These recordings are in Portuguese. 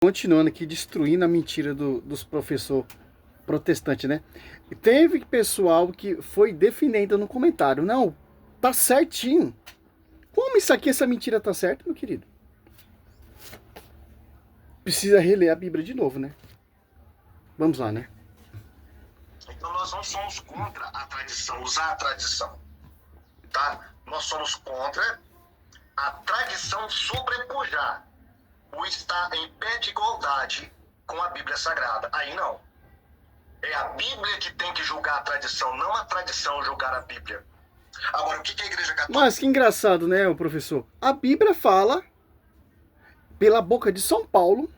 Continuando aqui, destruindo a mentira dos professores protestantes, né? Teve pessoal que foi defendendo no comentário. Não, tá certinho. Como isso aqui, essa mentira tá certa, meu querido? Precisa reler a Bíblia de novo, né? Vamos lá, né? Então nós não somos contra a tradição, usar a tradição, tá? Nós somos contra a tradição sobrepujar ou estar em pé de igualdade com a Bíblia Sagrada. Aí não. É a Bíblia que tem que julgar a tradição, não a tradição julgar a Bíblia. Agora, o que a Igreja Católica... Mas que engraçado, né, o professor? A Bíblia fala, pela boca de São Paulo,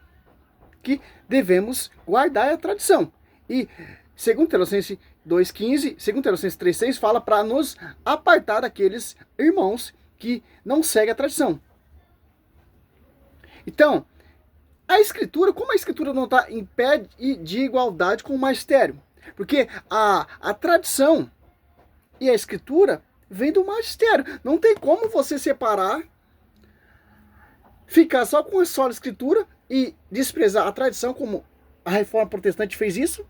que devemos guardar a tradição. E, segundo Tessalonicenses 2,15, segundo Tessalonicenses 3,6, fala para nos apartar daqueles irmãos que não seguem a tradição. Então, a Escritura, como a Escritura não está em pé de igualdade com o magistério? Porque a tradição e a Escritura vem do magistério. Não tem como você separar, ficar só com a só Escritura e desprezar a tradição, como a Reforma Protestante fez isso,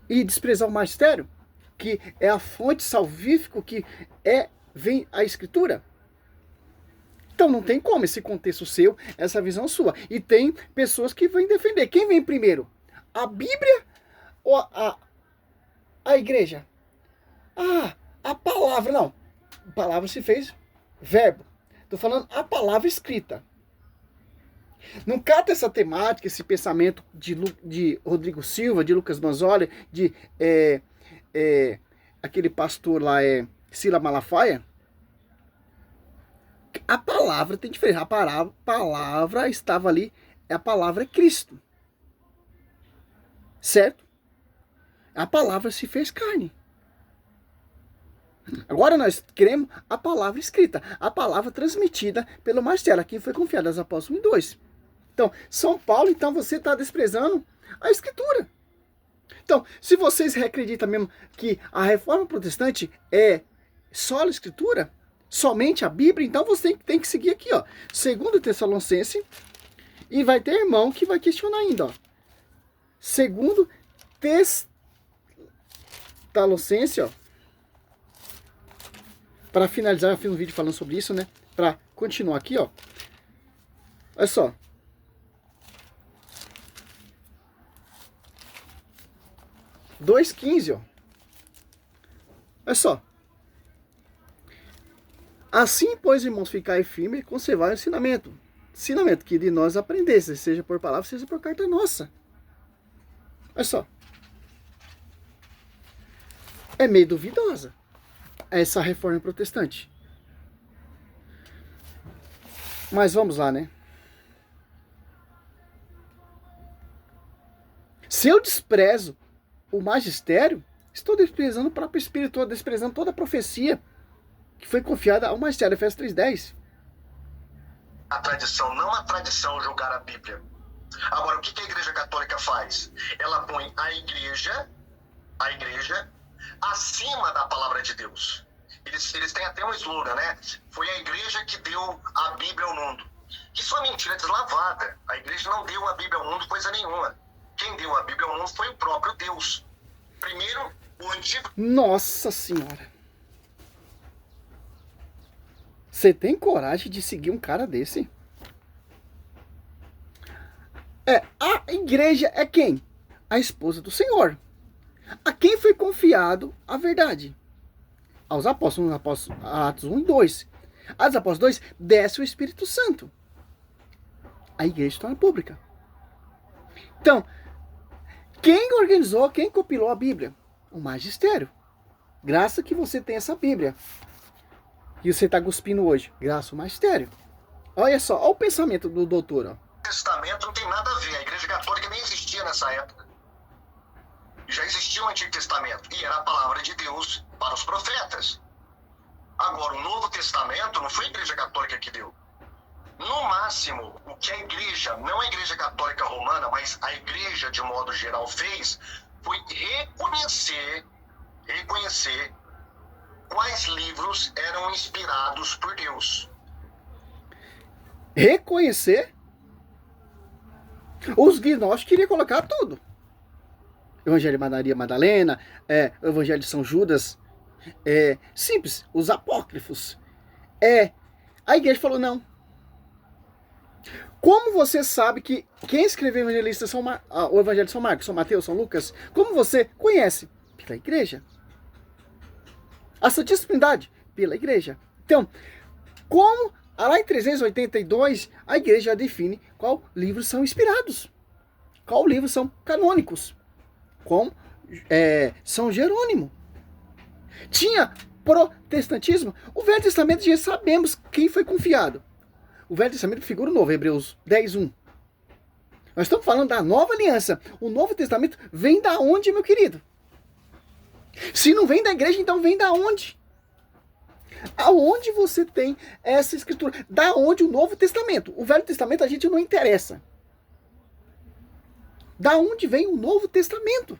e desprezar o magistério, que é a fonte salvífica, que vem a Escritura. Então não tem como esse contexto seu, essa visão sua. E tem pessoas que vêm defender. Quem vem primeiro? A Bíblia ou a igreja? Ah, a palavra. Não. A palavra se fez verbo. Estou falando a palavra escrita. Não cata essa temática, esse pensamento de Rodrigo Silva, de Lucas Manzoli, de aquele pastor lá, Sila Malafaia. A palavra tem diferença. A palavra estava ali, a palavra é Cristo. Certo? A palavra se fez carne. Agora nós queremos a palavra escrita, a palavra transmitida pelo magistério, a quem foi confiada aos apóstolos 1:2. Então, São Paulo, então você está desprezando a Escritura. Então, se vocês acreditam mesmo que a Reforma Protestante é só a Escritura, somente a Bíblia, então você tem que seguir aqui, ó, 2 Tessalonicenses, e vai ter irmão que vai questionar ainda, ó. 2 Tessalonicenses, ó. Para finalizar, eu fiz um vídeo falando sobre isso, né? Para continuar aqui, ó. Olha só. Dois 15, ó. Olha só. Assim, pois, irmãos, ficai firme e conservar o ensinamento. Ensinamento que de nós aprendesse, seja por palavra, seja por carta nossa. Olha só. É meio duvidosa essa reforma protestante. Mas vamos lá, né? Se eu desprezo o magistério, estou desprezando o próprio Espírito, estou desprezando toda a profecia que foi confiada ao magistério, Efésios 3:10. A tradição, não a tradição julgar a Bíblia. Agora, o que a Igreja Católica faz? Ela põe a igreja acima da palavra de Deus. Eles têm até um slogan, né? Foi a igreja que deu a Bíblia ao mundo. Isso é mentira deslavada. A igreja não deu a Bíblia ao mundo coisa nenhuma. Quem deu a Bíblia ao mundo foi o próprio Deus. Primeiro, o antigo... Nossa Senhora. Você tem coragem de seguir um cara desse? A igreja é quem? A esposa do Senhor. A quem foi confiado a verdade? Aos apóstolos, Atos 1 e 2. Atos apóstolos 2, desce o Espírito Santo. A igreja torna pública. Então, quem organizou, quem compilou a Bíblia? O magistério. Graças que você tem essa Bíblia. E você está cuspindo hoje. Graças ao magistério. Olha só, olha o pensamento do doutor. Ó. O Testamento não tem nada a ver. A Igreja Católica nem existia nessa época. Já existia o Antigo Testamento. E era a palavra de Deus para os profetas. Agora, o Novo Testamento não foi a Igreja Católica que deu. No máximo, o que a Igreja, não a Igreja Católica Romana, mas a Igreja de modo geral fez, foi reconhecer quais livros eram inspirados por Deus. Reconhecer? Os gnósticos queriam colocar tudo. Evangelho de Maria Madalena, o Evangelho de São Judas, simples, os apócrifos. A igreja falou não. Como você sabe que quem escreveu o Evangelho de São Marcos, São Mateus, São Lucas, como você conhece? Pela igreja. A Santíssima Trindade? Pela igreja. Então, como lá em 382, a igreja já define qual livros são inspirados, qual livros são canônicos, com São Jerônimo. Tinha protestantismo. O Velho Testamento já sabemos quem foi confiado. O Velho Testamento figura o Novo, Hebreus 10:1. Nós estamos falando da Nova Aliança. O Novo Testamento vem da onde, meu querido? Se não vem da igreja, então vem da onde? Aonde você tem essa escritura? Da onde o Novo Testamento? O Velho Testamento a gente não interessa. Da onde vem o Novo Testamento?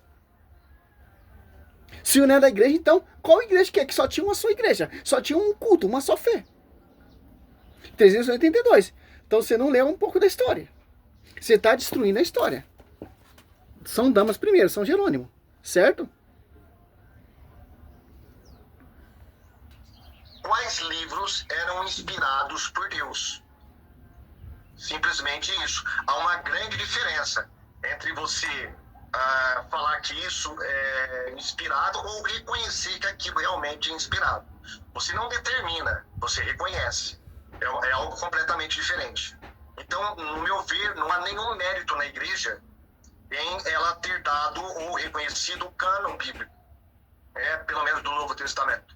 Se não é da igreja, então, qual igreja que é? Que só tinha uma só igreja. Só tinha um culto, uma só fé. 382. Então você não leu um pouco da história. Você está destruindo a história. São Damas primeiro, São Jerônimo. Certo? Quais livros eram inspirados por Deus? Simplesmente isso. Há uma grande diferença entre você falar que isso é inspirado ou reconhecer que aquilo realmente é inspirado. Você não determina, você reconhece. É algo completamente diferente. Então, no meu ver, não há nenhum mérito na igreja em ela ter dado ou reconhecido o cânon bíblico, pelo menos do Novo Testamento.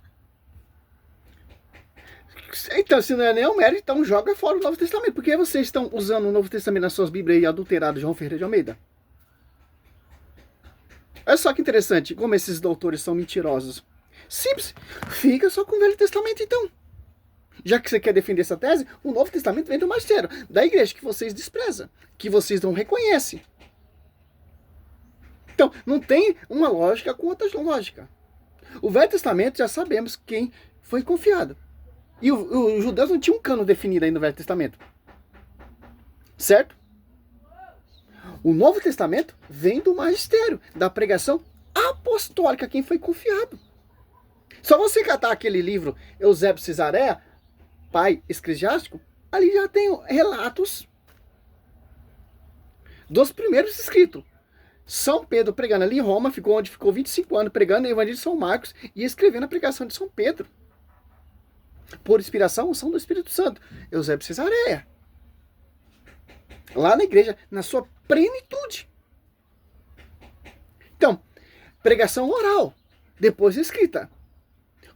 Então, se não é nenhum mérito, então joga fora o Novo Testamento. Por que vocês estão usando o Novo Testamento nas suas Bíblias aí adulteradas, João Ferreira de Almeida? Olha só que interessante, como esses doutores são mentirosos. Simples, fica só com o Velho Testamento então. Já que você quer defender essa tese, o Novo Testamento vem do magistério, da igreja que vocês desprezam, que vocês não reconhecem. Então, não tem uma lógica com outra lógica. O Velho Testamento já sabemos quem foi confiado. E os judeus não tinham um cano definido aí no Velho Testamento. Certo? O Novo Testamento vem do magistério, da pregação apostólica, quem foi confiado. Só você catar aquele livro Eusébio Cesareia, pai eclesiástico, ali já tem relatos dos primeiros escritos. São Pedro pregando ali em Roma, onde ficou 25 anos pregando o Evangelho de São Marcos e escrevendo a pregação de São Pedro. Por inspiração, unção do Espírito Santo. Eusébio Cesareia. Lá na igreja, na sua plenitude. Então, pregação oral, depois escrita.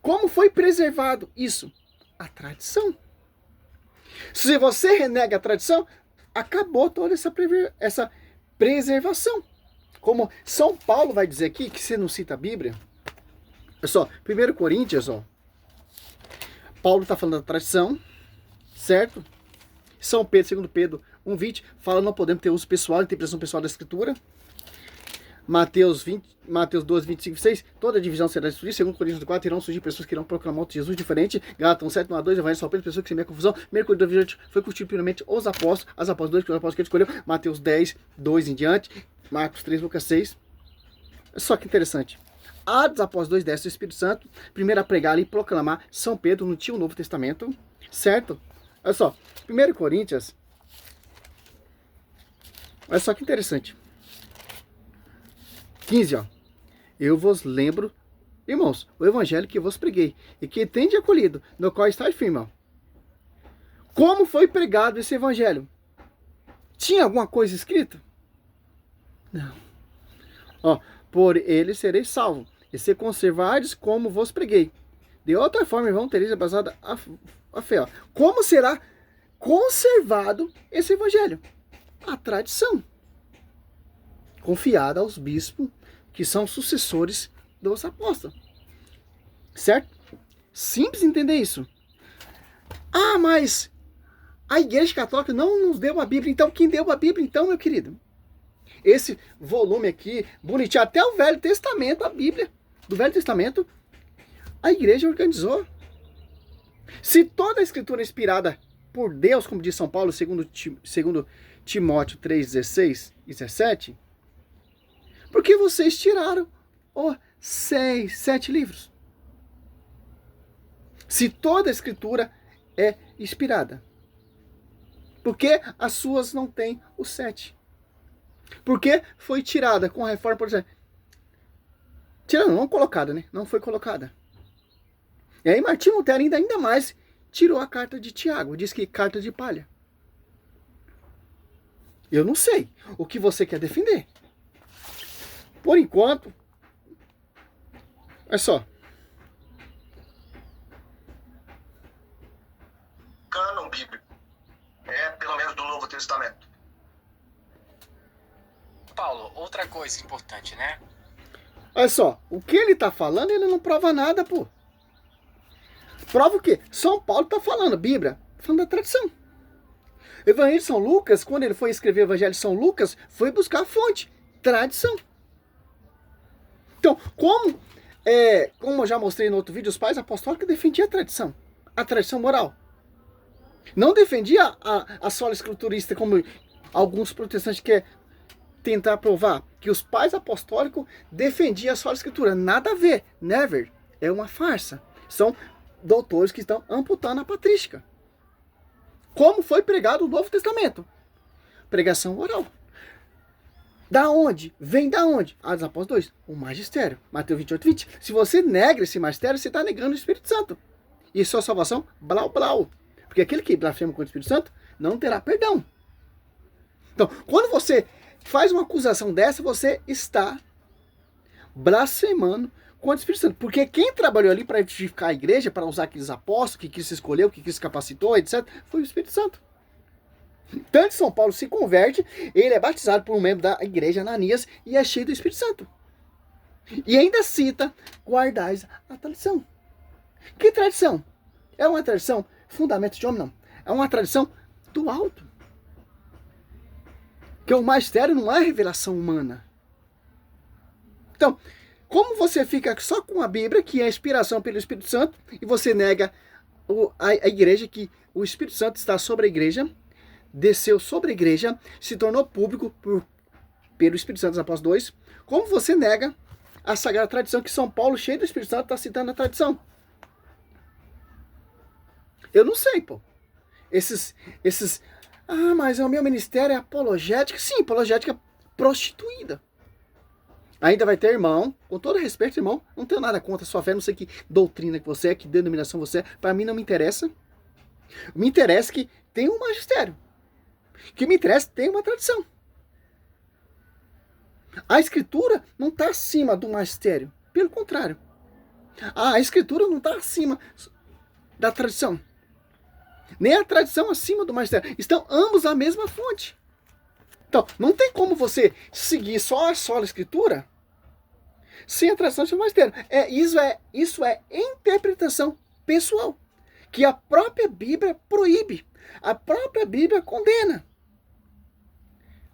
Como foi preservado isso? A tradição. Se você renega a tradição, acabou toda essa preservação. Como São Paulo vai dizer aqui, que você não cita a Bíblia. Olha só, 1 Coríntios, Paulo está falando da tradição, certo? São Pedro, 2 Pedro 1,20, fala não podemos ter uso pessoal, interpretação pessoal da Escritura. Mateus 12, 25, 6, toda divisão será destruída. 2 Coríntios 4, irão surgir pessoas que irão proclamar outro Jesus diferente. Gálatas 7, 1 a 2, Evangelho de São Pedro, pessoas que semeiam confusão. 1 Coríntios 2, foi constituído primeiramente os apóstolos, as apóstolos 2, que os apóstolos que ele escolheu. Mateus 10, 2 em diante. Marcos 3, Lucas 6. Só que interessante. Atos após 2 desce o Espírito Santo, primeiro a pregar e proclamar. São Pedro não tinha o Novo Testamento, certo? Olha só, 1 Coríntios, olha só que interessante. 15, eu vos lembro, irmãos, o evangelho que vos preguei, e que tende acolhido, no qual está firme. Como foi pregado esse evangelho? Tinha alguma coisa escrita? Não. Por ele sereis salvos, e se conservardes como vos preguei. De outra forma, irmão, tereis basada a fé. Como será conservado esse evangelho? A tradição. Confiada aos bispos, que são sucessores dos apóstolos. Certo? Simples entender isso. Mas a Igreja Católica não nos deu a Bíblia. Então, quem deu a Bíblia, então, meu querido? Esse volume aqui, bonitinho, até o Velho Testamento, a Bíblia do Velho Testamento, a igreja organizou. Se toda a escritura é inspirada por Deus, como diz São Paulo, segundo Timóteo 3,16 e 17? Porque vocês tiraram 7 livros. Se toda a escritura é inspirada, por que as suas não têm os 7? Por que foi tirada com a reforma protestante? Tirando, não colocada, né? Não foi colocada. E aí Martinho Lutero ainda mais tirou a carta de Tiago, diz que carta de palha. Eu não sei o que você quer defender. Por enquanto, é só. Cânon bíblico. Pelo menos do Novo Testamento. Paulo, outra coisa importante, né? Olha só, o que ele tá falando, ele não prova nada, pô. Prova o quê? São Paulo tá falando, Bíblia, falando da tradição. Evangelho de São Lucas, quando ele foi escrever o Evangelho de São Lucas, foi buscar a fonte, tradição. Então, como eu já mostrei no outro vídeo, os pais apostólicos defendiam a tradição moral. Não defendia a sola escriturista, como alguns protestantes querem tentar provar, que os pais apostólicos defendiam a sola escritura. Nada a ver, never. É uma farsa. São doutores que estão amputando a patrística. Como foi pregado o Novo Testamento? Pregação oral. Da onde? Vem da onde? Atos Apóstolos 2. O magistério. Mateus 28:20. Se você nega esse magistério, você está negando o Espírito Santo. E sua salvação, blau, blau. Porque aquele que blasfema contra o Espírito Santo não terá perdão. Então, quando você faz uma acusação dessa, você está blasfemando contra o Espírito Santo. Porque quem trabalhou ali para edificar a igreja, para usar aqueles apóstolos, que se escolheu, que se capacitou, etc., foi o Espírito Santo. Tanto São Paulo se converte, ele é batizado por um membro da igreja, Ananias, e é cheio do Espírito Santo. E ainda cita, guardais a tradição. Que tradição? É uma tradição fundamento de homem, não. É uma tradição do alto. Que o magistério não é revelação humana. Então, como você fica só com a Bíblia, que é a inspiração pelo Espírito Santo, e você nega a igreja, que o Espírito Santo está sobre a igreja, desceu sobre a igreja, se tornou público pelo Espírito Santo dos Apóstolos 2, como você nega a sagrada tradição que São Paulo, cheio do Espírito Santo, está citando a tradição? Eu não sei, pô. Mas o meu ministério é apologética. Sim, apologética prostituída. Ainda vai ter irmão, com todo respeito, irmão, não tenho nada contra a sua fé, não sei que doutrina que você é, que denominação você é, para mim não me interessa. Me interessa que tem um magistério. Que me interessa que tem uma tradição. A escritura não está acima do magistério. Pelo contrário. A escritura não está acima da tradição. Nem a tradição acima do magistério. Estão ambos a mesma fonte. Então, não tem como você seguir só a sola escritura sem a tradição do magistério. Isso é interpretação pessoal. Que a própria Bíblia proíbe. A própria Bíblia condena.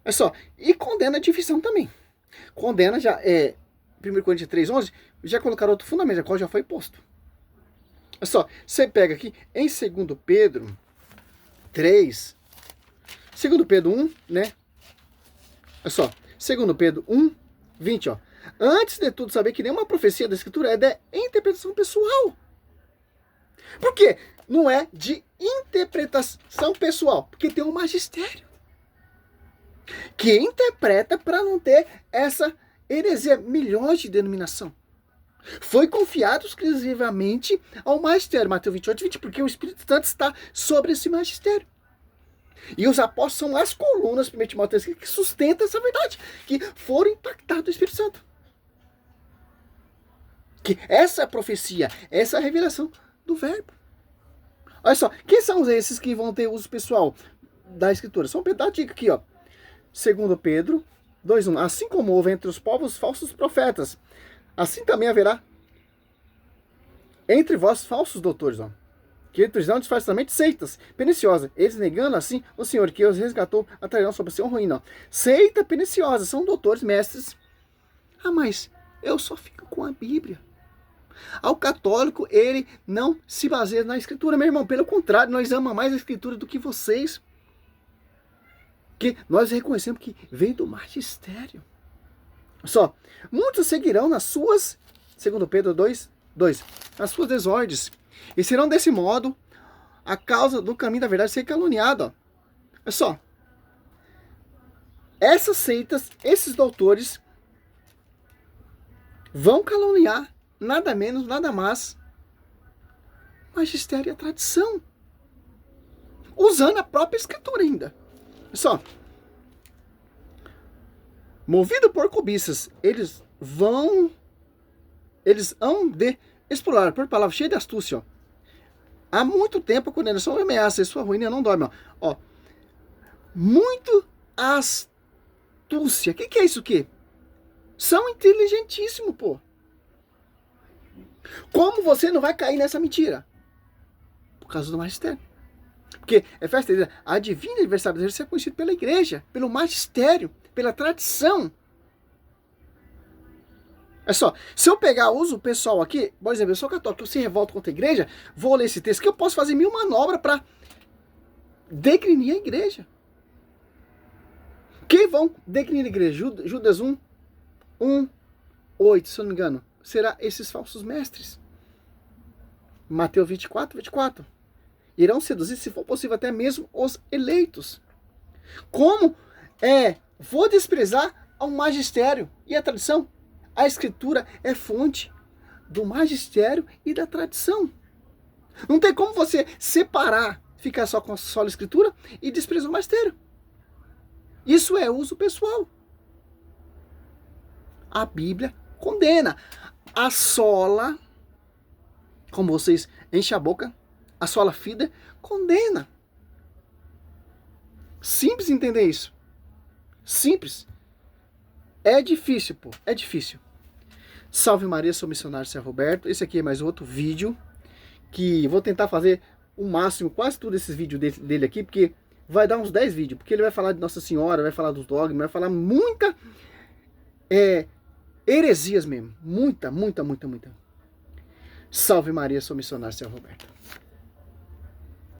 Olha só. E condena a divisão também. Condena já 1 Coríntios 3:11, já colocaram outro fundamento, qual já foi posto. Olha só, você pega aqui em 2 Pedro 3, 2 Pedro 1, né? Olha só, 2 Pedro 1, 20, ó. Antes de tudo, saber que nenhuma profecia da Escritura é de interpretação pessoal. Por quê? Não é de interpretação pessoal, porque tem um magistério que interpreta para não ter essa heresia, milhões de denominação. Foi confiado exclusivamente ao magistério, Mateus 28:20, porque o Espírito Santo está sobre esse magistério. E os apóstolos são as colunas, 1 Timóteo 3, que sustentam essa verdade, que foram impactados do Espírito Santo. Que essa profecia, essa revelação do verbo. Olha só, quem são esses que vão ter uso pessoal da Escritura? Só um pedaço dica aqui, ó. 2 Pedro 2:1. Assim como houve entre os povos falsos profetas, assim também haverá entre vós falsos doutores, ó, que introduzirão disfarçadamente seitas perniciosas, eles negando assim o Senhor que os resgatou, atrairão sobre si um ruína. Ó. Seita perniciosa, são doutores, mestres. Mas eu só fico com a Bíblia. Ao católico, ele não se baseia na Escritura, meu irmão. Pelo contrário, nós amamos mais a Escritura do que vocês. Que nós reconhecemos que vem do magistério. Só, muitos seguirão nas suas, segundo Pedro 2, nas suas desordens, e serão desse modo a causa do caminho da verdade ser caluniado. Ó. É só, essas seitas, esses doutores, vão caluniar nada menos, nada mais, magistério e a tradição, usando a própria escritura ainda. É só, movido por cobiças, eles hão de explorar, por palavra cheia de astúcia, ó. Há muito tempo a condenação ameaça, e sua ruína não dorme, ó. Muito astúcia. O que é isso aqui? São inteligentíssimos, pô. Como você não vai cair nessa mentira? Por causa do magistério. Porque Efésios diz, a divina adversário de Deus é conhecido pela igreja, pelo magistério, pela tradição. É só, se eu pegar, uso o pessoal aqui, por exemplo, eu sou católico, eu se revolto contra a igreja, vou ler esse texto, que eu posso fazer 1000 manobras para degrinir a igreja. Quem vão degrinir a igreja? Judas 8, se eu não me engano, será esses falsos mestres. Mateus 24. Irão seduzir, se for possível, até mesmo os eleitos. Como vou desprezar ao magistério e a tradição? A escritura é fonte do magistério e da tradição. Não tem como você separar, ficar só com a sola escritura e desprezar o magistério. Isso é uso pessoal. A Bíblia condena. A sola, como vocês enchem a boca, a sola fide, condena. Simples entender isso. Simples. É difícil, pô. É difícil. Salve Maria, sou missionário São Roberto. Esse aqui é mais outro vídeo que vou tentar fazer o máximo, quase todos esses vídeos dele aqui, porque vai dar uns 10 vídeos, porque ele vai falar de Nossa Senhora, vai falar dos dogmas, vai falar muita heresias mesmo. Muita. Salve Maria, sou missionário São Roberto.